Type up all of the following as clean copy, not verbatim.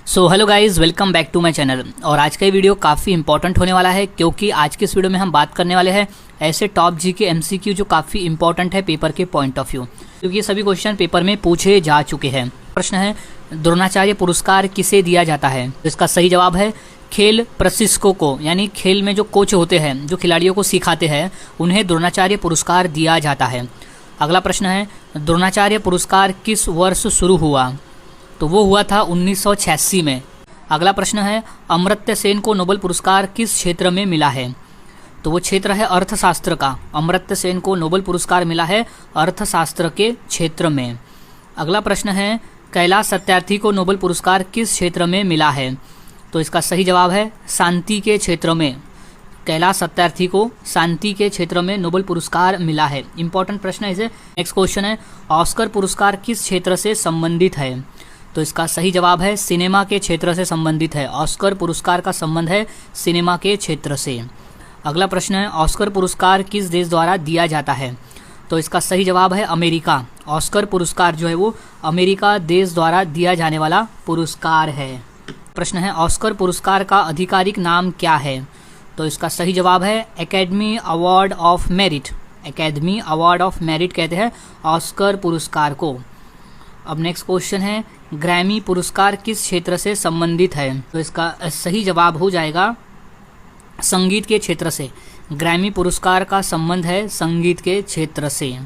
So hello guys, welcome back to my channel. और आज का ये वीडियो काफ़ी इंपॉर्टेंट होने वाला है क्योंकि आज के इस वीडियो में हम बात करने वाले हैं ऐसे टॉप जी के एमसीक्यू जो काफ़ी इंपॉर्टेंट है पेपर के पॉइंट ऑफ व्यू, क्योंकि ये सभी क्वेश्चन पेपर में पूछे जा चुके हैं। प्रश्न है, द्रोणाचार्य पुरस्कार किसे दिया जाता है? तो इसका सही जवाब है खेल प्रशिक्षकों को, यानी खेल में जो कोच होते हैं, जो खिलाड़ियों को सिखाते हैं, उन्हें द्रोणाचार्य पुरस्कार दिया जाता है। अगला प्रश्न है, द्रोणाचार्य पुरस्कार किस वर्ष शुरू हुआ? तो वो हुआ था 1986 में। अगला प्रश्न है, अमर्त्य सेन को नोबेल पुरस्कार किस क्षेत्र में मिला है? तो वो क्षेत्र है अर्थशास्त्र का। अमर्त्य सेन को नोबेल पुरस्कार मिला है अर्थशास्त्र के क्षेत्र में। अगला प्रश्न है, कैलाश सत्यार्थी को नोबेल पुरस्कार किस क्षेत्र में मिला है? तो इसका सही जवाब है शांति के क्षेत्र में। कैलाश सत्यार्थी को शांति के क्षेत्र में नोबेल पुरस्कार मिला है। इंपॉर्टेंट प्रश्न है इसे। नेक्स्ट क्वेश्चन है, ऑस्कर पुरस्कार किस क्षेत्र से संबंधित है? तो इसका सही जवाब है सिनेमा के क्षेत्र से संबंधित है। ऑस्कर पुरस्कार का संबंध है सिनेमा के क्षेत्र से। अगला प्रश्न है, ऑस्कर पुरस्कार किस देश द्वारा दिया जाता है? तो इसका सही जवाब है अमेरिका। ऑस्कर पुरस्कार जो है वो अमेरिका देश द्वारा दिया जाने वाला पुरस्कार है। प्रश्न है, ऑस्कर पुरस्कार का आधिकारिक नाम क्या है? तो इसका सही जवाब है academy award of merit. Academy award of merit कहते हैं ऑस्कर पुरस्कार को। अब नेक्स्ट क्वेश्चन है, ग्रैमी पुरस्कार किस क्षेत्र से संबंधित है? तो इसका सही जवाब हो जाएगा संगीत के क्षेत्र से। ग्रैमी पुरस्कार का संबंध है संगीत के क्षेत्र से।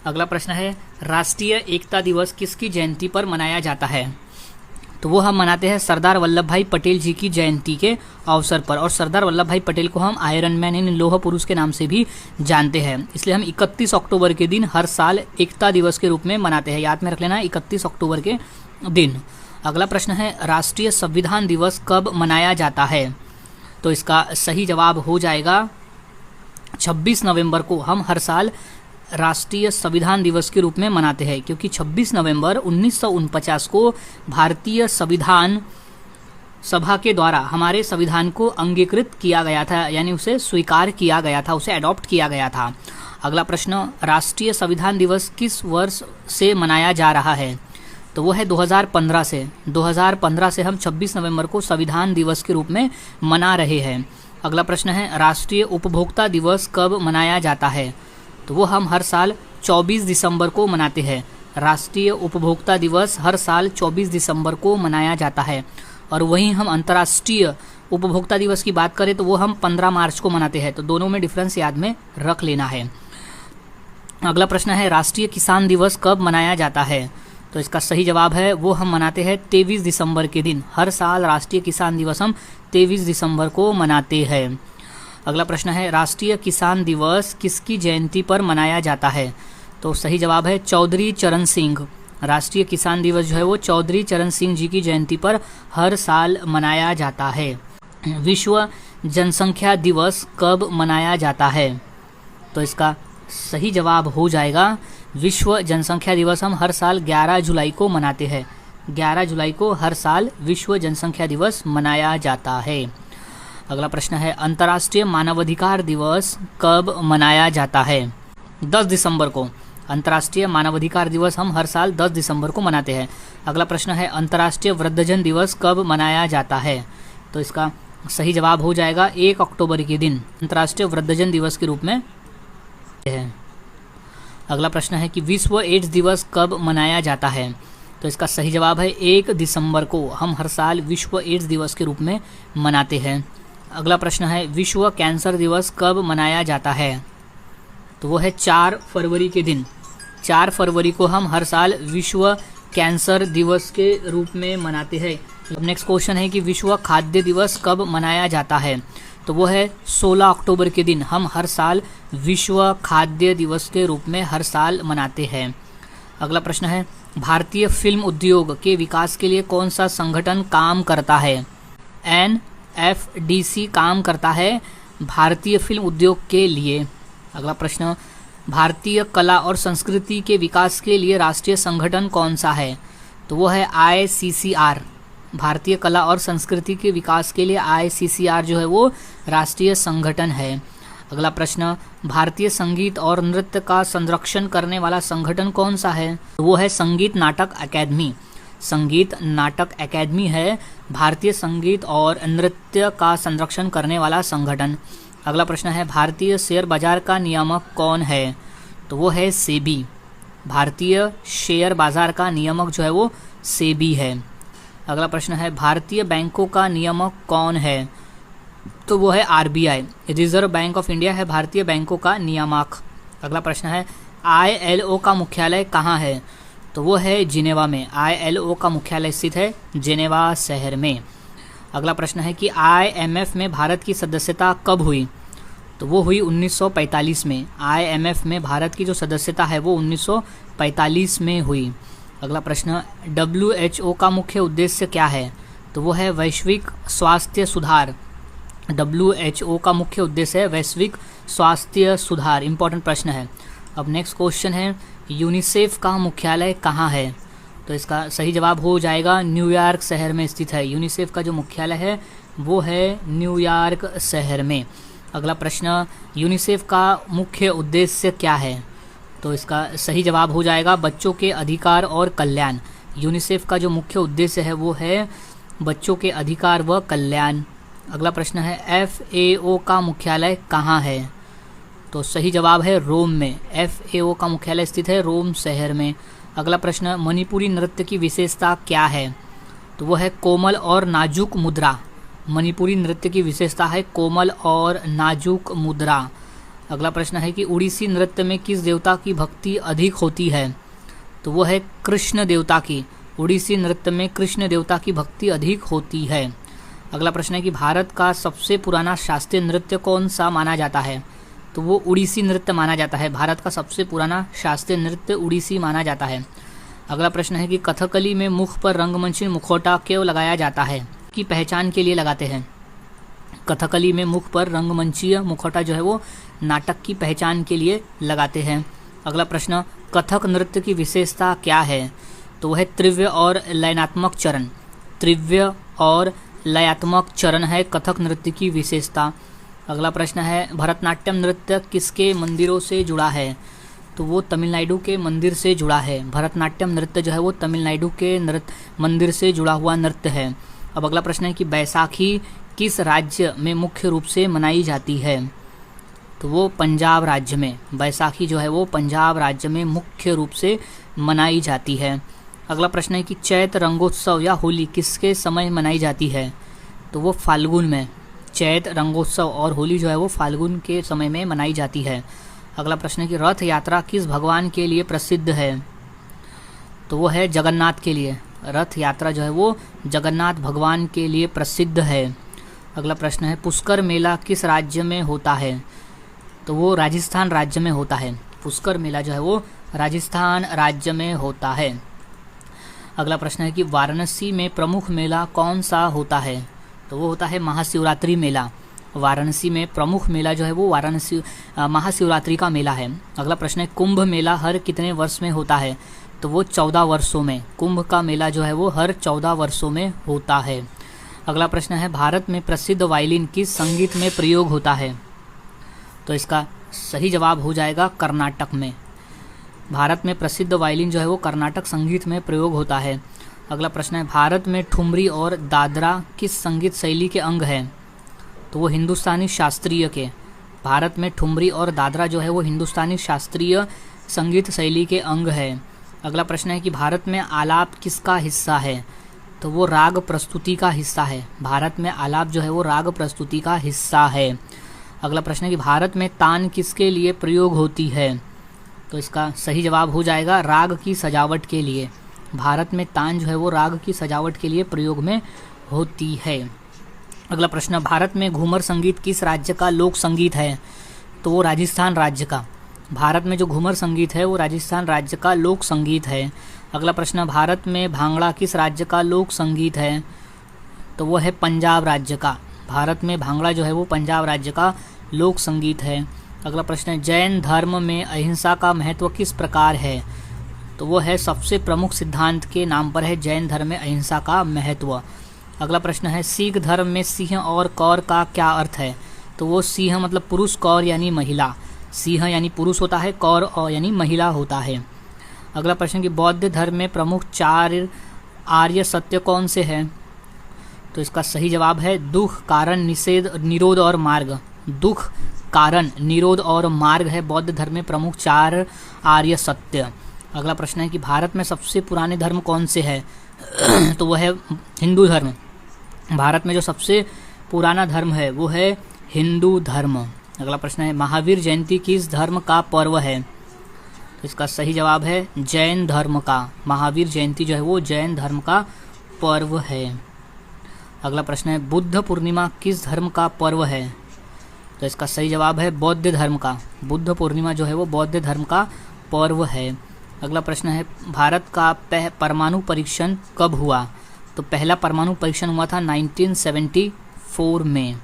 अगला प्रश्न है, राष्ट्रीय एकता दिवस किसकी जयंती पर मनाया जाता है? तो वो हम मनाते हैं सरदार वल्लभ भाई पटेल जी की जयंती के अवसर पर। और सरदार वल्लभ भाई पटेल को हम आयरन मैन यानी लौह पुरुष के नाम से भी जानते हैं, इसलिए हम 31 अक्टूबर के दिन हर साल एकता दिवस के रूप में मनाते हैं। याद में रख लेना 31 अक्टूबर के दिन। अगला प्रश्न है, राष्ट्रीय संविधान दिवस कब मनाया जाता है? तो इसका सही जवाब हो जाएगा 26 नवंबर को। हम हर साल राष्ट्रीय संविधान दिवस के रूप में मनाते हैं क्योंकि 26 नवंबर 1949 को भारतीय संविधान सभा के द्वारा हमारे संविधान को अंगीकृत किया गया था, यानी उसे स्वीकार किया गया था, उसे अडॉप्ट किया गया था। अगला प्रश्न, राष्ट्रीय संविधान दिवस किस वर्ष से मनाया जा रहा है? तो वो है 2015 से। 2015 से हम 26 नवंबर को संविधान दिवस के रूप में मना रहे हैं। अगला प्रश्न है, राष्ट्रीय उपभोक्ता दिवस कब मनाया जाता है? तो वो हम हर साल 24 दिसंबर को मनाते हैं। राष्ट्रीय उपभोक्ता दिवस हर साल 24 दिसंबर को मनाया जाता है। और वहीं हम अंतर्राष्ट्रीय उपभोक्ता दिवस की बात करें तो वो हम 15 मार्च को मनाते हैं। तो दोनों में डिफरेंस याद में रख लेना है। अगला प्रश्न है, राष्ट्रीय किसान दिवस कब मनाया जाता है? तो इसका सही जवाब है वो हम मनाते हैं 23 दिसंबर के दिन। हर साल राष्ट्रीय किसान दिवस हम 23 दिसंबर को मनाते हैं। अगला प्रश्न है, राष्ट्रीय किसान दिवस किसकी जयंती पर मनाया जाता है? तो सही जवाब है चौधरी चरण सिंह। राष्ट्रीय किसान दिवस जो है वो चौधरी चरण सिंह जी की जयंती पर हर साल मनाया जाता है। विश्व जनसंख्या दिवस कब मनाया जाता है? तो इसका सही जवाब हो जाएगा विश्व जनसंख्या दिवस हम हर साल 11 जुलाई को मनाते हैं। 11 जुलाई को हर साल विश्व जनसंख्या दिवस मनाया जाता है। अगला प्रश्न है, अंतर्राष्ट्रीय मानवाधिकार दिवस कब मनाया जाता है? 10 दिसंबर को। अंतर्राष्ट्रीय मानवाधिकार दिवस हम हर साल 10 दिसंबर को मनाते हैं। अगला प्रश्न है, अंतर्राष्ट्रीय वृद्धजन दिवस कब मनाया जाता है? तो इसका सही जवाब हो जाएगा 1 अक्टूबर के दिन अंतर्राष्ट्रीय वृद्धजन दिवस के रूप में है। अगला प्रश्न है कि विश्व एड्स दिवस कब मनाया जाता है? तो इसका सही जवाब है 1 दिसंबर को। हम हर साल विश्व एड्स दिवस के रूप में मनाते हैं। अगला प्रश्न है, विश्व कैंसर दिवस कब मनाया जाता है? तो वो है 4 फरवरी के दिन। 4 फरवरी को हम हर साल विश्व कैंसर दिवस के रूप में मनाते हैं। अब नेक्स्ट क्वेश्चन है कि विश्व खाद्य दिवस कब मनाया जाता है? तो वो है 16 अक्टूबर के दिन। हम हर साल विश्व खाद्य दिवस के रूप में हर साल मनाते हैं। अगला प्रश्न है, भारतीय फिल्म उद्योग के विकास के लिए कौन सा संगठन काम करता है? NFDC काम करता है भारतीय फिल्म उद्योग के लिए। अगला प्रश्न, भारतीय कला और संस्कृति के विकास के लिए राष्ट्रीय संगठन कौन सा है? तो वो है ICCR। भारतीय कला और संस्कृति के विकास के लिए ICCR जो है वो राष्ट्रीय संगठन है। अगला प्रश्न, भारतीय संगीत और नृत्य का संरक्षण करने वाला संगठन कौन सा है? तो वो है संगीत नाटक अकादमी। संगीत नाटक अकेडमी है भारतीय संगीत और नृत्य का संरक्षण करने वाला संगठन। अगला प्रश्न है भारतीय शेयर बाजार का नियामक कौन है? तो वो है सेबी। भारतीय शेयर बाजार का नियामक जो है वो सेबी है। अगला प्रश्न है भारतीय बैंकों का नियामक कौन है? तो वो है RBI. Reserve bank of India है भारतीय बैंकों का नियामक। अगला प्रश्न है ILO का मुख्यालय कहाँ है? तो वो है जिनेवा में। ILO का मुख्यालय स्थित है जिनेवा शहर में। अगला प्रश्न है कि IMF में भारत की सदस्यता कब हुई? तो वो हुई 1945 में। IMF में भारत की जो सदस्यता है वो 1945 में हुई। अगला प्रश्न WHO का मुख्य उद्देश्य क्या है? तो वो है वैश्विक स्वास्थ्य सुधार। WHO का मुख्य उद्देश्य है वैश्विक स्वास्थ्य सुधार। इंपॉर्टेंट प्रश्न है। अब नेक्स्ट क्वेश्चन है यूनिसेफ का मुख्यालय कहाँ है? तो इसका सही जवाब हो जाएगा न्यूयॉर्क शहर में स्थित है। यूनिसेफ का जो मुख्यालय है वो है न्यूयॉर्क शहर में। अगला प्रश्न यूनिसेफ का मुख्य उद्देश्य क्या है? तो इसका सही जवाब हो जाएगा बच्चों के अधिकार और कल्याण। यूनिसेफ का जो मुख्य उद्देश्य है वो है बच्चों के अधिकार व कल्याण। अगला प्रश्न है FAO का मुख्यालय कहाँ है? तो सही जवाब है रोम में। FAO का मुख्यालय स्थित है रोम शहर में। अगला प्रश्न मणिपुरी नृत्य की विशेषता क्या है? तो वो है कोमल और नाजुक मुद्रा। मणिपुरी नृत्य की विशेषता है कोमल और नाजुक मुद्रा। अगला प्रश्न है कि उड़ीसी नृत्य में किस देवता की भक्ति अधिक होती है? तो वो है कृष्ण देवता की। उड़ीसी नृत्य में कृष्ण देवता की भक्ति अधिक होती है। अगला प्रश्न है कि भारत का सबसे पुराना शास्त्रीय नृत्य कौन सा माना जाता है? तो वो उड़ीसी नृत्य माना जाता है। भारत का सबसे पुराना शास्त्रीय नृत्य उड़ीसी माना जाता है। अगला प्रश्न है कि कथकली में मुख पर रंगमंची मुखौटा क्यों लगाया जाता है? की पहचान के लिए लगाते हैं। कथकली में मुख पर रंगमंचीय मुखौटा जो है वो नाटक की पहचान के लिए लगाते हैं। अगला प्रश्न कथक नृत्य की विशेषता क्या है? तो वह त्रिव्य और लयनात्मक चरण। त्रिव्य और लयात्मक चरण है कथक नृत्य की विशेषता। अगला प्रश्न है भरतनाट्यम नृत्य किसके मंदिरों से जुड़ा है? तो वो तमिलनाडु के मंदिर से जुड़ा है। भरतनाट्यम नृत्य जो है वो तमिलनाडु के मंदिर से जुड़ा हुआ नृत्य है। अब अगला प्रश्न है कि बैसाखी किस राज्य में मुख्य रूप से मनाई जाती है? तो वो पंजाब राज्य में। बैसाखी जो है वो पंजाब राज्य में मुख्य रूप से मनाई जाती है। अगला प्रश्न है कि चैत रंगोत्सव या होली किसके समय मनाई जाती है? तो वो फाल्गुन में। चैत रंगोत्सव और होली जो है वो फाल्गुन के समय में मनाई जाती है। अगला प्रश्न है कि रथ यात्रा किस भगवान के लिए प्रसिद्ध है? तो वो है जगन्नाथ के लिए। रथ यात्रा जो है वो जगन्नाथ भगवान के लिए प्रसिद्ध है। अगला प्रश्न है पुष्कर मेला किस राज्य में होता है? तो वो राजस्थान राज्य में होता है। पुष्कर मेला जो है वो राजस्थान राज्य में होता है। अगला प्रश्न है कि वाराणसी में प्रमुख मेला कौन सा होता है? तो वो होता है महाशिवरात्रि मेला। वाराणसी में प्रमुख मेला जो है वो वाराणसी महाशिवरात्रि का मेला है। अगला प्रश्न है कुंभ मेला हर कितने वर्ष में होता है? तो वो 14 वर्षों में। कुंभ का मेला जो है वो हर 14 वर्षों में होता है। अगला प्रश्न है भारत में प्रसिद्ध वायलिन किस संगीत में प्रयोग होता है? तो इसका सही जवाब हो जाएगा कर्नाटक में। भारत में प्रसिद्ध वायलिन जो है वो कर्नाटक संगीत में प्रयोग होता है। अगला प्रश्न है भारत में ठुमरी और दादरा किस संगीत शैली के अंग हैं? तो वो हिंदुस्तानी शास्त्रीय के। भारत में ठुमरी और दादरा जो है वो हिंदुस्तानी शास्त्रीय संगीत शैली के अंग है। अगला प्रश्न है कि भारत में आलाप किसका हिस्सा है? तो वो राग प्रस्तुति का हिस्सा है। भारत में आलाप जो है वो राग प्रस्तुति का हिस्सा है। अगला प्रश्न है कि भारत में तान किसके लिए प्रयोग होती है? तो इसका सही जवाब हो जाएगा राग की सजावट के लिए। भारत में तान जो है वो राग की सजावट के लिए प्रयोग में होती है। अगला प्रश्न भारत में घूमर संगीत किस राज्य का लोक संगीत है? तो वो राजस्थान राज्य का। भारत में जो घूमर संगीत है वो राजस्थान राज्य का लोक संगीत है। अगला प्रश्न भारत में भांगड़ा किस राज्य का लोक संगीत है? तो वो है पंजाब राज्य का। भारत में भांगड़ा जो है वो पंजाब राज्य का लोक संगीत है। अगला प्रश्न है जैन धर्म में अहिंसा का महत्व किस प्रकार है? तो वो है सबसे प्रमुख सिद्धांत के नाम पर है जैन धर्म में अहिंसा का महत्व। अगला प्रश्न है सिख धर्म में सिंह और कौर का क्या अर्थ है? तो वो सिंह मतलब पुरुष, कौर यानी महिला। सिंह यानी पुरुष होता है, कौर और यानी महिला होता है। अगला प्रश्न कि बौद्ध धर्म में प्रमुख 4 आर्य सत्य कौन से है? तो इसका सही जवाब है दुख, कारण, निषेध, निरोध और मार्ग। दुख, कारण, निरोध और मार्ग है बौद्ध धर्म में प्रमुख 4 आर्य सत्य। अगला प्रश्न है कि भारत में सबसे पुराने धर्म कौन से है? तो वह है हिंदू धर्म। भारत में जो सबसे पुराना धर्म है वो है हिंदू धर्म। अगला प्रश्न है महावीर जयंती किस धर्म का पर्व है? तो इसका सही जवाब है जैन धर्म का। महावीर जयंती जो है वो जैन धर्म का पर्व है। अगला प्रश्न है बुद्ध पूर्णिमा किस धर्म का पर्व है? तो इसका सही जवाब है बौद्ध धर्म का। बुद्ध पूर्णिमा जो है वो बौद्ध धर्म का पर्व है। अगला प्रश्न है भारत का परमाणु परीक्षण कब हुआ? तो पहला परमाणु परीक्षण हुआ था 1974 में।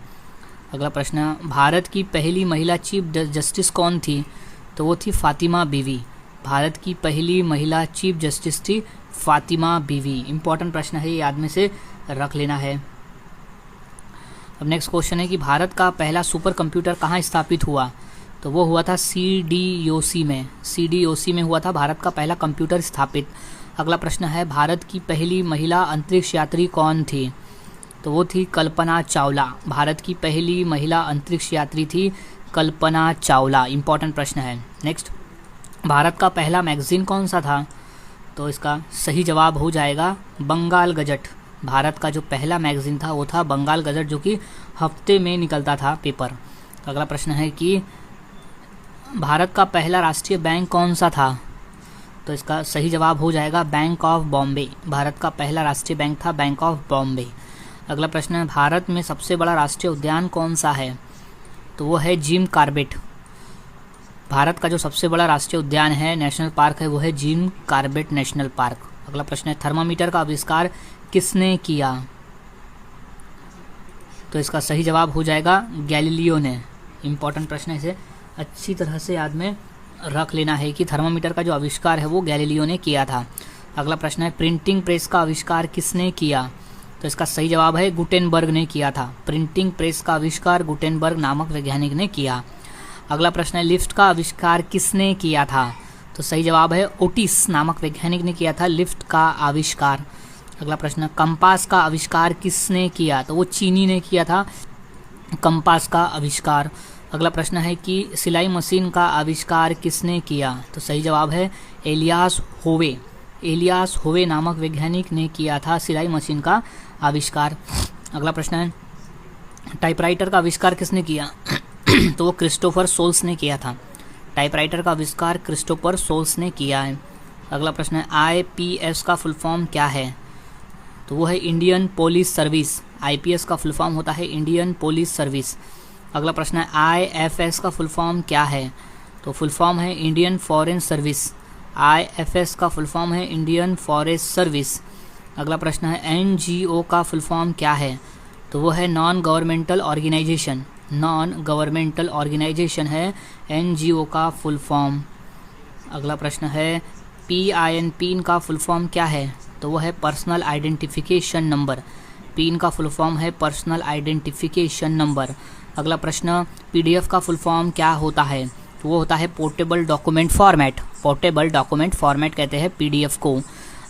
अगला प्रश्न है भारत की पहली महिला चीफ जस्टिस कौन थी? तो वो थी फातिमा बीवी। भारत की पहली महिला चीफ जस्टिस थी फातिमा बीवी। इंपॉर्टेंट प्रश्न है, ये याद में से रख लेना है। अब नेक्स्ट क्वेश्चन है कि भारत का पहला सुपर कंप्यूटर कहाँ स्थापित हुआ? तो वो हुआ था CDOC में। CDOC में हुआ था भारत का पहला कंप्यूटर स्थापित। अगला प्रश्न है भारत की पहली महिला अंतरिक्ष यात्री कौन थी? तो वो थी कल्पना चावला। भारत की पहली महिला अंतरिक्ष यात्री थी कल्पना चावला। इंपॉर्टेंट प्रश्न है। नेक्स्ट, भारत का पहला मैगजीन कौन सा था? तो इसका सही जवाब हो जाएगा बंगाल गजट। भारत का जो पहला मैगजीन था वो था बंगाल गजट, जो कि हफ्ते में निकलता था पेपर। अगला प्रश्न है कि भारत का पहला राष्ट्रीय बैंक कौन सा था? तो इसका सही जवाब हो जाएगा बैंक ऑफ बॉम्बे। भारत का पहला राष्ट्रीय बैंक था बैंक ऑफ बॉम्बे। अगला प्रश्न है भारत में सबसे बड़ा राष्ट्रीय उद्यान कौन सा है? तो वो है जिम कॉर्बेट। भारत का जो सबसे बड़ा राष्ट्रीय उद्यान है, नेशनल पार्क है, वो है जिम कॉर्बेट नेशनल पार्क। अगला प्रश्न है थर्मामीटर का आविष्कार किसने किया? तो इसका सही जवाब हो जाएगा गैलीलियो ने। इंपॉर्टेंट प्रश्न है, इसे अच्छी तरह से याद में रख लेना है कि थर्मामीटर का जो आविष्कार है वो गैलीलियो ने किया था। अगला प्रश्न है प्रिंटिंग प्रेस का आविष्कार किसने किया? तो इसका सही जवाब है गुटेनबर्ग ने किया था। प्रिंटिंग प्रेस का आविष्कार गुटेनबर्ग नामक वैज्ञानिक ने किया। अगला प्रश्न है लिफ्ट का आविष्कार किसने किया था? तो सही जवाब है ओटिस नामक वैज्ञानिक ने किया था लिफ्ट का आविष्कार। अगला प्रश्न कंपास का आविष्कार किसने किया? तो वो चीनी ने किया था कंपास का आविष्कार। अगला प्रश्न है कि सिलाई मशीन का आविष्कार किसने किया? तो सही जवाब है एलियास होवे। एलियास होवे नामक वैज्ञानिक ने किया था सिलाई मशीन का आविष्कार। अगला प्रश्न है टाइपराइटर का आविष्कार किसने किया? तो वो क्रिस्टोफर सोल्स ने किया था। टाइपराइटर का आविष्कार क्रिस्टोफर सोल्स ने किया है। अगला प्रश्न है IPS का फुल फॉर्म क्या है? तो वो है इंडियन पुलिस सर्विस। IPS का फुल फॉर्म होता है इंडियन पुलिस सर्विस। अगला प्रश्न है IFS का फुल फॉर्म क्या है? तो फुल फॉर्म है इंडियन फॉरेन सर्विस। IFS का फुल फॉर्म है इंडियन फॉरेस्ट सर्विस। अगला प्रश्न है NGO का फुल फॉर्म क्या है? तो वो है non governmental organisation. Non governmental organisation है NGO का फुल फॉर्म। अगला प्रश्न है PIN पिन का फुल फॉर्म क्या है? तो वो है पर्सनल आइडेंटिफिकेशन नंबर। पिन का फुल फॉर्म है पर्सनल आइडेंटिफिकेशन नंबर। अगला प्रश्न PDF का फुल फॉर्म क्या होता है? तो वो होता है portable document format. Portable document format कहते हैं PDF को।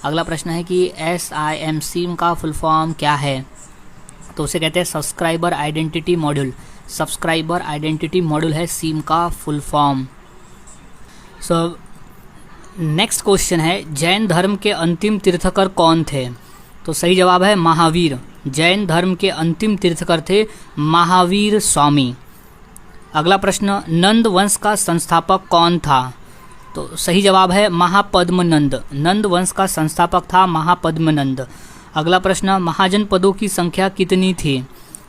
अगला प्रश्न है कि SIM सिम का फुल फॉर्म क्या है? तो उसे कहते हैं subscriber identity module. Subscriber identity module है सिम का full form. So next question है जैन धर्म के अंतिम तीर्थकर कौन थे? तो सही जवाब है महावीर। जैन धर्म के अंतिम तीर्थकर थे महावीर स्वामी। अगला प्रश्न नंद वंश का संस्थापक कौन था? तो सही जवाब है महापद्मनंद। नंद वंश का संस्थापक था महापद्मनंद। अगला प्रश्न महाजनपदों की संख्या कितनी थी?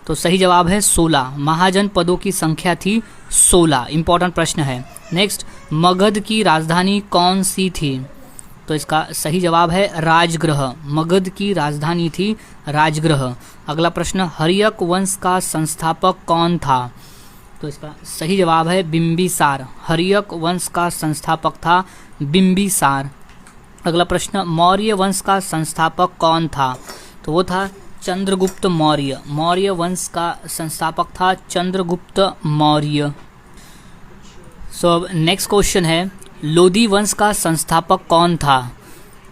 तो सही जवाब है 16। महाजनपदों की संख्या थी 16। इंपॉर्टेंट प्रश्न है। नेक्स्ट मगध की राजधानी कौन सी थी? तो इसका सही जवाब है राजगृह। मगध की राजधानी थी राजगृह। अगला प्रश्न हर्यक वंश का संस्थापक कौन था? तो इसका सही जवाब है बिंबिसार। हर्यक वंश का संस्थापक था बिंबिसार। अगला प्रश्न मौर्य वंश का संस्थापक कौन था? तो वो था चंद्रगुप्त मौर्य। मौर्य वंश का संस्थापक था Chandragupta Maurya. So next question है लोदी वंश का संस्थापक कौन था?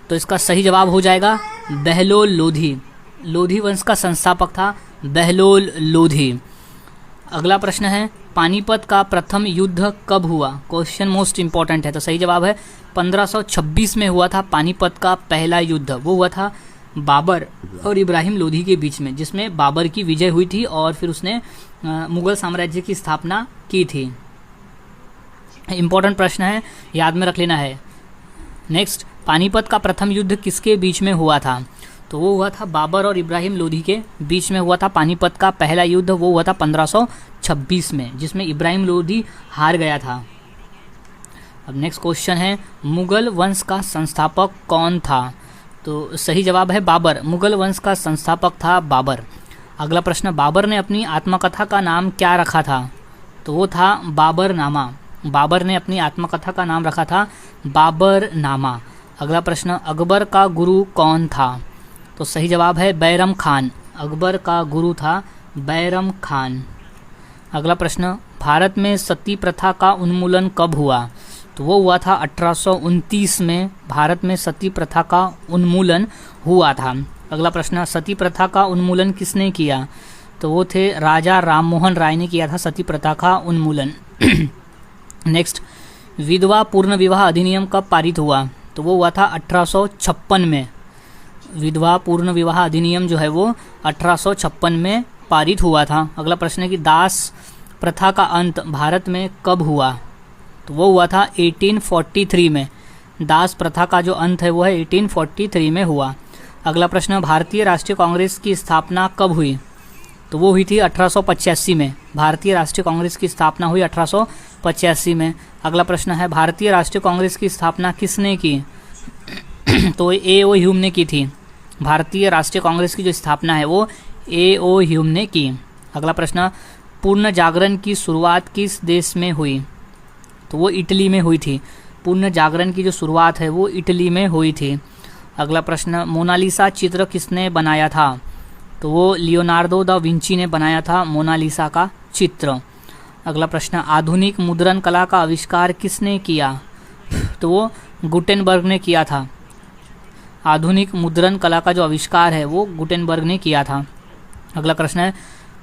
तो इसका सही जवाब हो जाएगा बहलोल लोधी। लोधी वंश का संस्थापक था बहलोल लोधी। अगला प्रश्न है पानीपत का प्रथम युद्ध कब हुआ? क्वेश्चन मोस्ट इंपॉर्टेंट है। तो सही जवाब है 1526 में हुआ था पानीपत का पहला युद्ध। वो हुआ था बाबर और इब्राहिम लोधी के बीच में, जिसमें बाबर की विजय हुई थी और फिर उसने मुगल साम्राज्य की स्थापना की थी। इंपॉर्टेंट प्रश्न है, याद में रख लेना है। नेक्स्ट, पानीपत का प्रथम युद्ध किसके बीच में हुआ था? तो वो हुआ था बाबर और इब्राहिम लोधी के बीच में हुआ था पानीपत का पहला युद्ध। वो हुआ था 1526 में, जिसमें इब्राहिम लोधी हार गया था। अब नेक्स्ट क्वेश्चन है मुगल वंश का संस्थापक कौन था? तो सही जवाब है बाबर। मुगल वंश का संस्थापक था बाबर। अगला प्रश्न, बाबर ने अपनी आत्मकथा का नाम क्या रखा था? तो वो था बाबरनामा। बाबर ने अपनी आत्मकथा का नाम रखा था बाबरनामा। अगला प्रश्न, अकबर का गुरु कौन था? तो सही जवाब है बैरम खान। अकबर का गुरु था बैरम खान। अगला प्रश्न, भारत में सती प्रथा का उन्मूलन कब हुआ? तो वो हुआ था 1829 में। भारत में सती प्रथा का उन्मूलन हुआ था। अगला प्रश्न, सती प्रथा का उन्मूलन किसने किया? तो वो थे राजा राममोहन राय ने किया था सती प्रथा का उन्मूलन। नेक्स्ट, विधवा पूर्ण विवाह अधिनियम कब पारित हुआ? तो वो हुआ था 1856 में। विधवा पूर्ण विवाह अधिनियम जो है वो 1856 में पारित हुआ था। अगला प्रश्न है कि दास प्रथा का अंत भारत में कब हुआ? तो वो हुआ था 1843 में। दास प्रथा का जो अंत है वो है 1843 में हुआ। अगला प्रश्न, भारतीय राष्ट्रीय कांग्रेस की स्थापना कब हुई? तो वो हुई थी 1885 में। भारतीय राष्ट्रीय कांग्रेस की स्थापना हुई 1885 में। अगला प्रश्न है भारतीय राष्ट्रीय कांग्रेस की स्थापना किसने की? तो A.O. ह्यूम ने की थी। भारतीय राष्ट्रीय कांग्रेस की जो स्थापना है वो A.O. ह्यूम ने की। अगला प्रश्न, पूर्ण जागरण की शुरुआत किस देश में हुई? तो वो इटली में हुई थी। पूर्ण जागरण की जो शुरुआत है वो इटली में हुई थी। अगला प्रश्न, मोनालिसा चित्र किसने बनाया था? तो वो लियोनार्डो दा विंची ने बनाया था मोनालिसा का चित्र। अगला प्रश्न, आधुनिक मुद्रण कला का आविष्कार किसने किया? तो वो गुटेनबर्ग ने किया था। आधुनिक मुद्रण कला का जो आविष्कार है वो गुटेनबर्ग ने किया था। अगला प्रश्न है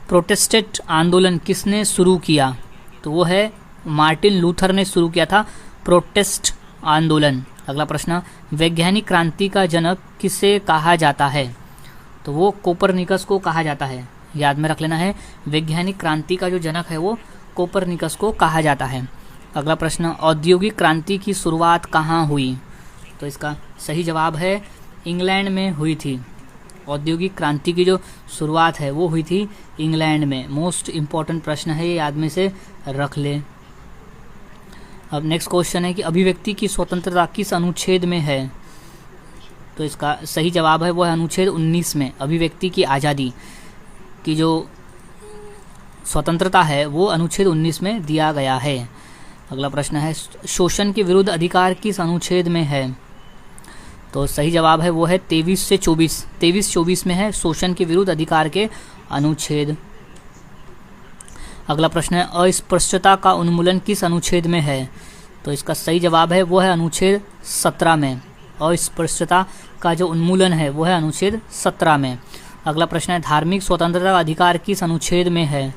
प्रोटेस्टेंट आंदोलन किसने शुरू किया? तो वो है मार्टिन लूथर ने शुरू किया था प्रोटेस्ट आंदोलन। अगला प्रश्न, वैज्ञानिक क्रांति का जनक किसे कहा जाता है? तो वो कोपरनिकस को कहा जाता है। याद में रख लेना है, वैज्ञानिक क्रांति का जो जनक है वो कोपरनिकस को कहा जाता है। अगला प्रश्न, औद्योगिक क्रांति की शुरुआत कहाँ हुई? तो इसका सही जवाब है इंग्लैंड में हुई थी। औद्योगिक क्रांति की जो शुरुआत है वो हुई थी इंग्लैंड में। मोस्ट इम्पॉर्टेंट प्रश्न है, ये याद में से रख ले। अब नेक्स्ट क्वेश्चन है कि अभिव्यक्ति की स्वतंत्रता किस अनुच्छेद में है? तो इसका सही जवाब है वो है अनुच्छेद 19 में। अभिव्यक्ति की आज़ादी की जो स्वतंत्रता है वो अनुच्छेद 19 में दिया गया है। अगला प्रश्न है शोषण के विरुद्ध अधिकार किस अनुच्छेद में है? तो सही जवाब है वो है 23 से 24। 23-24 में है शोषण के विरुद्ध अधिकार के अनुच्छेद। अगला प्रश्न है अस्पृश्यता का उन्मूलन किस अनुच्छेद में है? तो इसका सही जवाब है वो है अनुच्छेद 17 में। अस्पृश्यता का जो उन्मूलन है वो है अनुच्छेद 17 में। अगला प्रश्न है धार्मिक स्वतंत्रता का अधिकार किस अनुच्छेद में है?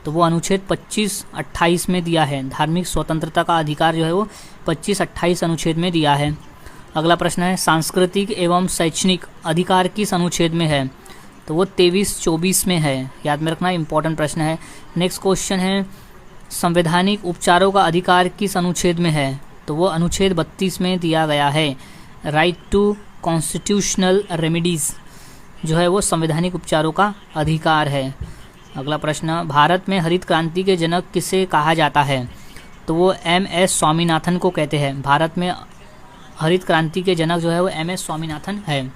तो वो अनुच्छेद 25-28 में दिया है। धार्मिक स्वतंत्रता का अधिकार जो है वो 25-28 अनुच्छेद में दिया है। अगला प्रश्न है सांस्कृतिक एवं शैक्षणिक अधिकार किस अनुच्छेद में है? तो वो 23-24 में है। याद में रखना, इंपॉर्टेंट प्रश्न है। नेक्स्ट क्वेश्चन है संवैधानिक उपचारों का अधिकार किस अनुच्छेद में है? तो वो अनुच्छेद 32 में दिया गया है। राइट टू कॉन्स्टिट्यूशनल रेमेडीज़ जो है वो संवैधानिक उपचारों का अधिकार है। अगला प्रश्न भारत में हरित क्रांति के जनक किसे कहा जाता है? तो वो M.S. स्वामीनाथन को कहते हैं। भारत में हरित क्रांति के जनक जो है वो M.S. स्वामीनाथन है।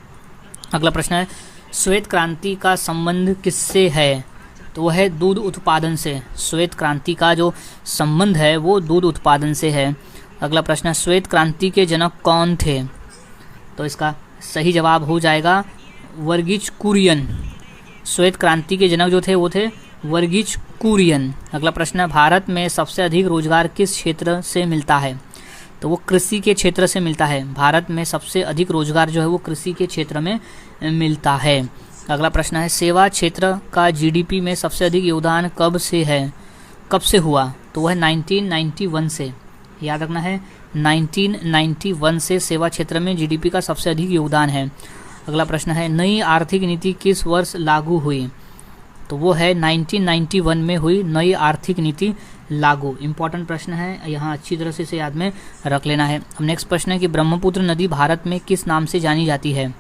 अगला प्रश्न है श्वेत क्रांति का संबंध किससे है? तो वो है दूध उत्पादन से। श्वेत क्रांति का जो संबंध है वो दूध उत्पादन से है। अगला प्रश्न है श्वेत क्रांति के जनक कौन थे? तो इसका सही जवाब हो जाएगा वर्गीज कुरियन। श्वेत क्रांति के जनक जो थे वो थे वर्गीज कुरियन। अगला प्रश्न है भारत में सबसे अधिक रोजगार किस क्षेत्र से मिलता है? तो वो कृषि के क्षेत्र से मिलता है। भारत में सबसे अधिक रोजगार जो है वो कृषि के क्षेत्र में मिलता है। अगला प्रश्न है सेवा क्षेत्र का जीडीपी में सबसे अधिक योगदान कब से हुआ? तो वह 1991 से, याद रखना है 1991 से सेवा क्षेत्र में जीडीपी का सबसे अधिक योगदान है। अगला प्रश्न है नई आर्थिक नीति किस वर्ष लागू हुई? तो वो है 1991 में हुई नई आर्थिक नीति लागू। इंपॉर्टेंट प्रश्न है, यहाँ अच्छी तरह से इसे याद में रख लेना है। अब नेक्स्ट प्रश्न है कि ब्रह्मपुत्र नदी भारत में किस नाम से जानी जाती है?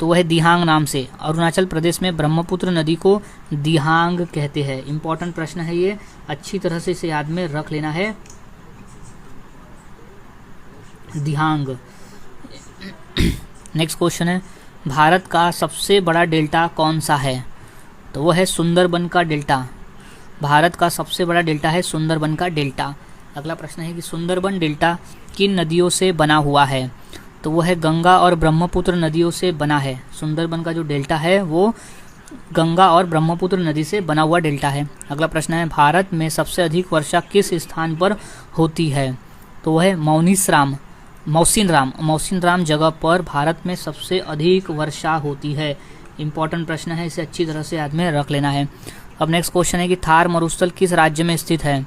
तो वह दिहांग नाम से। अरुणाचल प्रदेश में ब्रह्मपुत्र नदी को दिहांग कहते हैं। इंपॉर्टेंट प्रश्न है ये, अच्छी तरह से इसे याद में रख लेना है, दिहांग। नेक्स्ट क्वेश्चन है भारत का सबसे बड़ा डेल्टा कौन सा है? तो वो है सुंदरबन का डेल्टा। भारत का सबसे बड़ा डेल्टा है सुंदरबन का डेल्टा। अगला प्रश्न है कि सुंदरबन डेल्टा किन नदियों से बना हुआ है? तो वो है गंगा और ब्रह्मपुत्र नदियों से बना है। सुंदरबन का जो डेल्टा है वो गंगा और ब्रह्मपुत्र नदी से बना हुआ डेल्टा है। अगला प्रश्न है भारत में सबसे अधिक वर्षा किस स्थान पर होती है? तो वह है मौसिनराम जगह पर भारत में सबसे अधिक वर्षा होती है। इंपॉर्टेंट प्रश्न है, इसे अच्छी तरह से याद में रख लेना है। अब नेक्स्ट क्वेश्चन है कि थार मरुस्थल किस राज्य में स्थित है?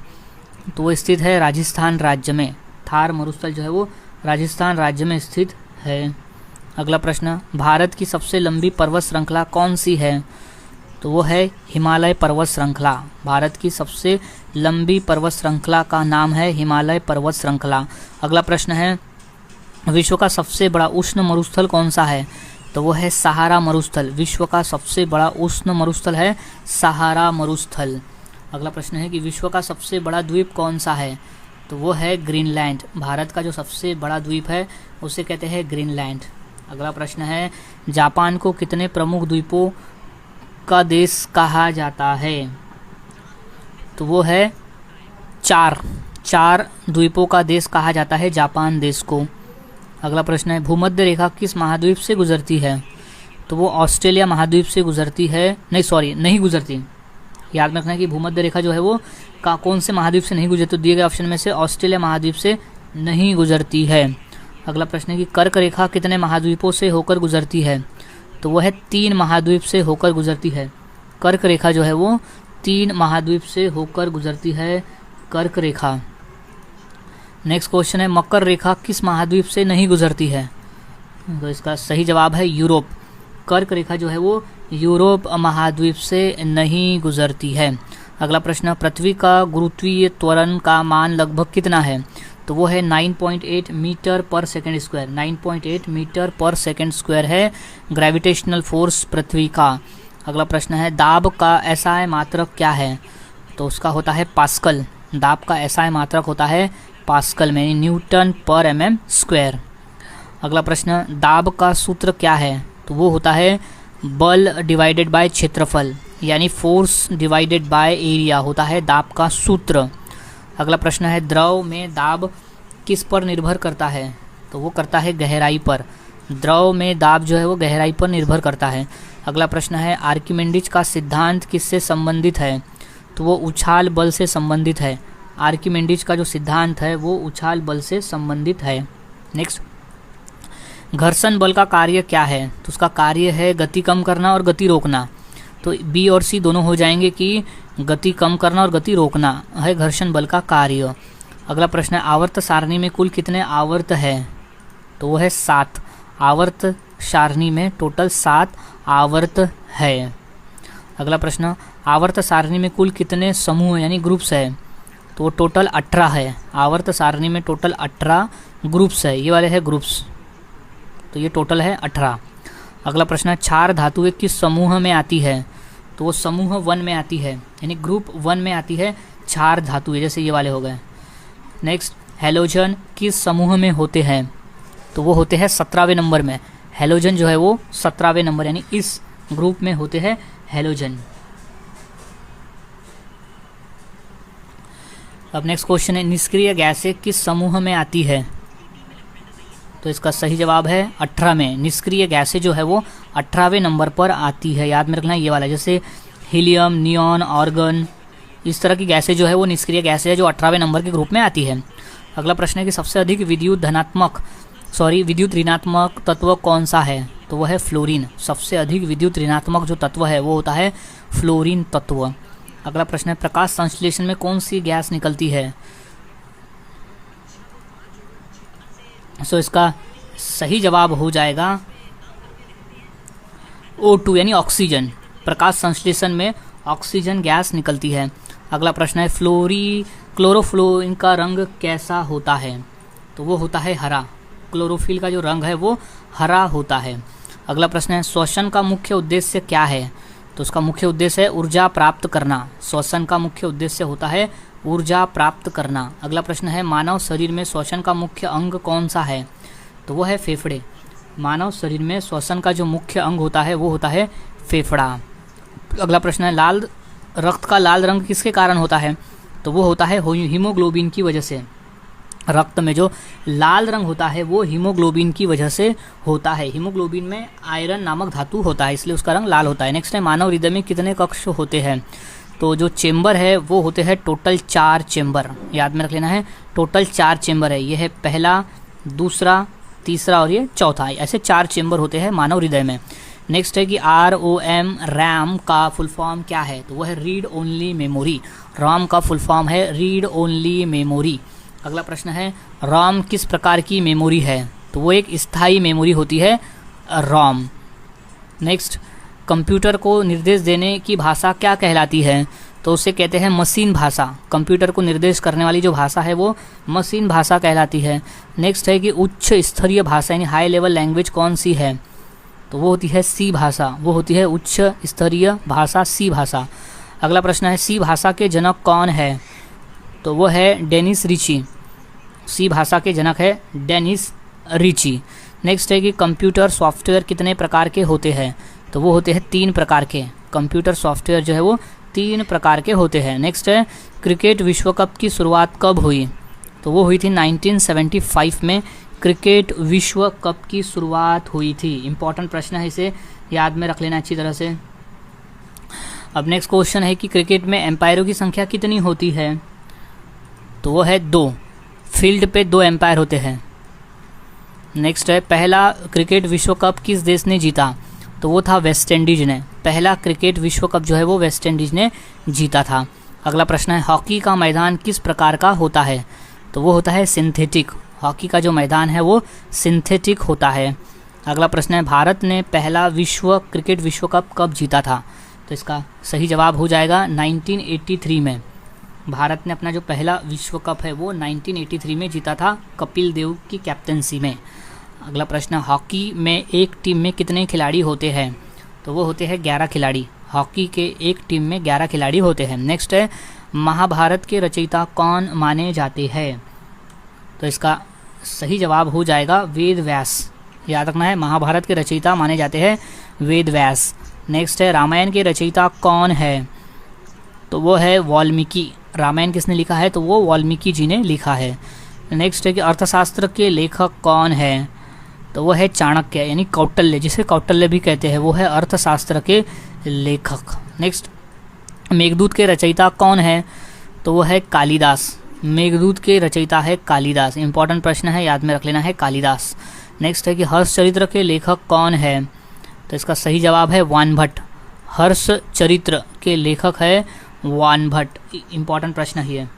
तो वो स्थित है राजस्थान राज्य में। थार मरुस्थल जो है वो राजस्थान राज्य में स्थित है। अगला प्रश्न भारत की सबसे लंबी पर्वत श्रृंखला कौन सी है? तो वो है हिमालय पर्वत श्रृंखला। भारत की सबसे लंबी पर्वत श्रृंखला का नाम है हिमालय पर्वत श्रृंखला। अगला प्रश्न है विश्व का सबसे बड़ा उष्ण मरुस्थल कौन सा है? तो वो है सहारा मरुस्थल। विश्व का सबसे बड़ा उष्ण मरुस्थल है सहारा मरुस्थल। अगला प्रश्न है कि विश्व का सबसे बड़ा द्वीप कौन सा है? तो वो है ग्रीनलैंड। भारत का जो सबसे बड़ा द्वीप है उसे कहते हैं ग्रीनलैंड। अगला प्रश्न है जापान को कितने प्रमुख द्वीपों का देश कहा जाता है? तो वो है चार द्वीपों का देश कहा जाता है जापान देश को। अगला प्रश्न है भूमध्य रेखा किस महाद्वीप से गुजरती है? तो वो ऑस्ट्रेलिया महाद्वीप से गुजरती है। नहीं गुजरती। याद में रखना कि भूमध्य रेखा जो है वो कौन से महाद्वीप से नहीं गुजरती? तो दिए गए ऑप्शन में से ऑस्ट्रेलिया महाद्वीप से नहीं गुजरती है। अगला प्रश्न है कि कर्क रेखा कितने महाद्वीपों से होकर गुजरती है? तो वो है 3 महाद्वीप से होकर गुजरती है। कर्क रेखा जो है वो 3 महाद्वीप से होकर गुजरती है, कर्क रेखा। नेक्स्ट क्वेश्चन है मकर रेखा किस महाद्वीप से नहीं गुजरती है? तो इसका सही जवाब है यूरोप। कर्क रेखा जो है वो यूरोप महाद्वीप से नहीं गुजरती है। अगला प्रश्न पृथ्वी का गुरुत्वीय त्वरण का मान लगभग कितना है? तो वो है 9.8 मीटर पर सेकेंड स्क्वायर। 9.8 मीटर पर सेकेंड स्क्वायर है ग्रेविटेशनल फोर्स पृथ्वी का। अगला प्रश्न है दाब का एसआई मात्रक क्या है? तो उसका होता है पास्कल। दाब का एसआई मात्रक होता है पास्कल में, न्यूटन पर mm स्क्वायर। अगला प्रश्न दाब का सूत्र क्या है? तो वो होता है बल डिवाइडेड बाय क्षेत्रफल, यानी फोर्स डिवाइडेड बाय एरिया होता है दाब का सूत्र। अगला प्रश्न है द्रव में दाब किस पर निर्भर करता है? तो वो करता है गहराई पर। द्रव में दाब जो है वो गहराई पर निर्भर करता है। अगला प्रश्न है आर्किमिडीज का सिद्धांत किससे संबंधित है? तो वो उछाल बल से संबंधित है। आर्किमिडीज का जो सिद्धांत है वो उछाल बल से संबंधित है। नेक्स्ट घर्षण बल का कार्य क्या है? तो उसका कार्य है गति कम करना और गति रोकना। तो बी और सी दोनों हो जाएंगे कि गति कम करना और गति रोकना है घर्षण बल का कार्य। अगला प्रश्न है आवर्त सारणी में कुल कितने आवर्त है? तो वो है 7। आवर्त सारणी में टोटल 7 आवर्त है। अगला प्रश्न आवर्त सारणी में कुल कितने समूह यानी ग्रुप्स है? तो वो टोटल 18 है। आवर्त सारणी में टोटल 18 ग्रुप्स है। ये वाले है ग्रुप्स, तो ये टोटल है 18। अगला प्रश्न है क्षार धातुएं किस समूह में आती है? तो वो समूह 1 में आती है, यानी ग्रुप 1 में आती है क्षार धातुएं, जैसे ये वाले हो गए। नेक्स्ट हैलोजन किस समूह में होते हैं? तो वो होते हैं 17वें नंबर में। हैलोजन जो है वो 17वें नंबर यानी इस ग्रुप में होते हैं हैलोजन। अब नेक्स्ट क्वेश्चन है निष्क्रिय गैसें किस समूह में आती है? तो इसका सही जवाब है 18 में। निष्क्रिय गैसें जो है वो 18वें नंबर पर आती है। याद में रखना ये वाला, जैसे हीलियम, नियॉन, आर्गन, इस तरह की गैसें जो है वो निष्क्रिय गैसें है जो 18वें नंबर के ग्रुप में आती है। अगला प्रश्न है कि सबसे अधिक विद्युत ऋणात्मक तत्व कौन सा है? तो वह है फ्लोरीन। सबसे अधिक विद्युत ऋणात्मक जो तत्व है वो होता है फ्लोरीन तत्व। अगला प्रश्न है प्रकाश संश्लेषण में कौन सी गैस निकलती है? इसका सही जवाब हो जाएगा O2 यानी ऑक्सीजन। प्रकाश संश्लेषण में ऑक्सीजन गैस निकलती है। अगला प्रश्न है क्लोरोफ्लोरीन का रंग कैसा होता है? तो वो होता है हरा। क्लोरोफिल का जो रंग है वो हरा होता है। अगला प्रश्न है श्वसन का मुख्य उद्देश्य क्या है? तो उसका मुख्य उद्देश्य है ऊर्जा प्राप्त करना। श्वसन का मुख्य उद्देश्य होता है ऊर्जा प्राप्त करना। अगला प्रश्न है मानव शरीर में श्वसन का मुख्य अंग कौन सा है? तो वो है फेफड़े। मानव शरीर में श्वसन का जो मुख्य अंग होता है वो होता है फेफड़ा। अगला प्रश्न है रक्त का लाल रंग किसके कारण होता है? तो वो होता है हीमोग्लोबिन की वजह से। रक्त में जो लाल रंग होता है वो हीमोग्लोबिन की वजह से होता है। हीमोग्लोबिन में आयरन नामक धातु होता है, इसलिए उसका रंग लाल होता है। नेक्स्ट है मानव हृदय में कितने कक्ष होते हैं? तो जो चेम्बर है वो होते हैं टोटल 4 चेम्बर। याद में रख लेना है, टोटल 4 चेम्बर है। ये है पहला, दूसरा, तीसरा और ये चौथा। ऐसे 4 चेम्बर होते हैं मानव हृदय में। नेक्स्ट है कि ROM रैम का फुल फॉर्म क्या है? तो वह है रीड ओनली मेमोरी। रॉम का फुल फॉर्म है रीड ओनली मेमोरी। अगला प्रश्न है रॉम किस प्रकार की मेमोरी है? तो वो एक स्थायी मेमोरी होती है रॉम। नेक्स्ट, कंप्यूटर को निर्देश देने की भाषा क्या कहलाती है? तो उसे कहते हैं मशीन भाषा। कंप्यूटर को निर्देश करने वाली जो भाषा है वो मशीन भाषा कहलाती है। नेक्स्ट है कि उच्च स्तरीय भाषा यानी हाई लेवल लैंग्वेज कौन सी है? तो वो होती है सी भाषा। वो होती है उच्च स्तरीय भाषा सी भाषा। अगला प्रश्न है सी भाषा के जनक कौन है? तो वो है डेनिस रिची। सी भाषा के जनक है डेनिस रिची। नेक्स्ट है कि कंप्यूटर सॉफ्टवेयर कितने प्रकार के होते हैं? तो वो होते हैं 3 प्रकार के। कंप्यूटर सॉफ्टवेयर जो है वो 3 प्रकार के होते हैं। नेक्स्ट है क्रिकेट विश्व कप की शुरुआत कब हुई? तो वो हुई थी 1975 में क्रिकेट विश्व कप की शुरुआत हुई थी। इंपॉर्टेंट प्रश्न है, इसे याद में रख लेना अच्छी तरह से। अब नेक्स्ट क्वेश्चन है कि क्रिकेट में एम्पायरों की संख्या कितनी होती है? तो वो है 2। फील्ड पे 2 एम्पायर होते हैं। नेक्स्ट है पहला क्रिकेट विश्व कप किस देश ने जीता? तो वो था वेस्ट इंडीज ने। पहला क्रिकेट विश्व कप जो है वो वेस्ट इंडीज ने जीता था। अगला प्रश्न है हॉकी का मैदान किस प्रकार का होता है? तो वो होता है सिंथेटिक। हॉकी का जो मैदान है वो सिंथेटिक होता है। अगला प्रश्न है भारत ने पहला क्रिकेट विश्व कप कब जीता था? तो इसका सही जवाब हो जाएगा 1983 में। भारत ने अपना जो पहला विश्व कप है वो 1983 में जीता था कपिल देव की कैप्टनसी में। अगला प्रश्न, हॉकी में एक टीम में कितने खिलाड़ी होते हैं? तो वो होते हैं 11 खिलाड़ी। हॉकी के एक टीम में 11 खिलाड़ी होते हैं। नेक्स्ट है महाभारत के रचयिता कौन माने जाते हैं? तो इसका सही जवाब हो जाएगा वेद व्यास। याद रखना है, महाभारत के रचयिता माने जाते हैं वेद व्यास। नेक्स्ट है रामायण के रचयिता कौन है? तो वो है वाल्मीकि। रामायण किसने लिखा है? तो वो वाल्मीकि जी ने लिखा है। नेक्स्ट है कि अर्थशास्त्र के लेखक कौन है? तो वो है चाणक्य यानी कौटिल्य, जिसे कौटिल्य भी कहते हैं, वो है अर्थशास्त्र के लेखक। नेक्स्ट, मेघदूत के रचयिता कौन है? तो वो है कालिदास। मेघदूत के रचयिता है कालिदास। इंपॉर्टेंट प्रश्न है, याद में रख लेना है कालिदास। नेक्स्ट है कि हर्ष चरित्र के लेखक कौन है? तो इसका सही जवाब है वानभट्ट। हर्ष चरित्र के लेखक है वानभट्ट। इंपॉर्टेंट प्रश्न ही है।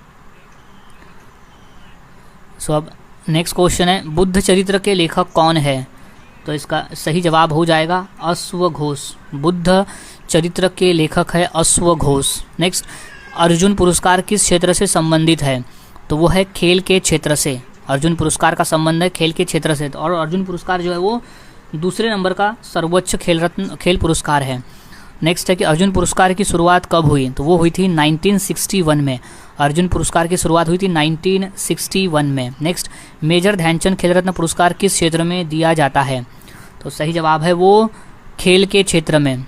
सो अब नेक्स्ट क्वेश्चन है बुद्ध चरित्र के लेखक कौन है? तो इसका सही जवाब हो जाएगा अश्वघोष। बुद्ध चरित्र के लेखक है अश्वघोष। नेक्स्ट, अर्जुन पुरस्कार किस क्षेत्र से संबंधित है? तो वो है खेल के क्षेत्र से। अर्जुन पुरस्कार का संबंध है खेल के क्षेत्र से। और अर्जुन पुरस्कार जो है वो दूसरे नंबर का सर्वोच्च खेल पुरस्कार है। नेक्स्ट है कि अर्जुन पुरस्कार की शुरुआत कब हुई? तो वो हुई थी 1961 में। अर्जुन पुरस्कार की शुरुआत हुई थी 1961 में। नेक्स्ट, मेजर ध्यानचंद खेल रत्न पुरस्कार किस क्षेत्र में दिया जाता है? तो सही जवाब है वो खेल के क्षेत्र में।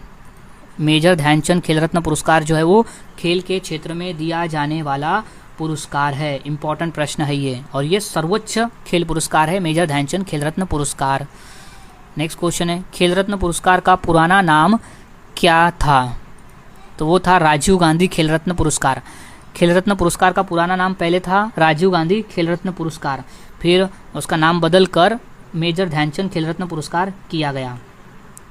मेजर ध्यानचंद खेल रत्न पुरस्कार जो है वो खेल के क्षेत्र में दिया जाने वाला पुरस्कार है। इंपॉर्टेंट प्रश्न है ये, और ये सर्वोच्च खेल पुरस्कार है मेजर ध्यानचंद खेल रत्न पुरस्कार। नेक्स्ट क्वेश्चन है खेल रत्न पुरस्कार का पुराना नाम क्या था? तो वो था राजीव गांधी खेल रत्न पुरस्कार। खेल रत्न पुरस्कार का पुराना नाम पहले था राजीव गांधी खेल रत्न पुरस्कार, फिर उसका नाम बदल कर मेजर ध्यानचंद खेल रत्न पुरस्कार किया गया।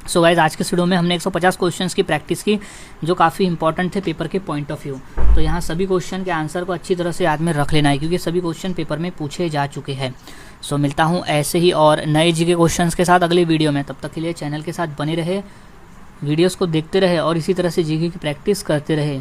सो गाइस, आज के वीडियो में हमने 150 क्वेश्चंस की प्रैक्टिस की जो काफ़ी इंपॉर्टेंट थे पेपर के पॉइंट ऑफ व्यू। तो यहाँ सभी क्वेश्चन के आंसर को अच्छी तरह से याद में रख लेना है क्योंकि सभी क्वेश्चन पेपर में पूछे जा चुके हैं। सो मिलता हूँ ऐसे ही और नए जीके क्वेश्चंस के साथ अगले वीडियो में। तब तक के लिए चैनल के साथ बने रहे, वीडियोज़ को देखते रहे और इसी तरह से जीके की प्रैक्टिस करते रहे।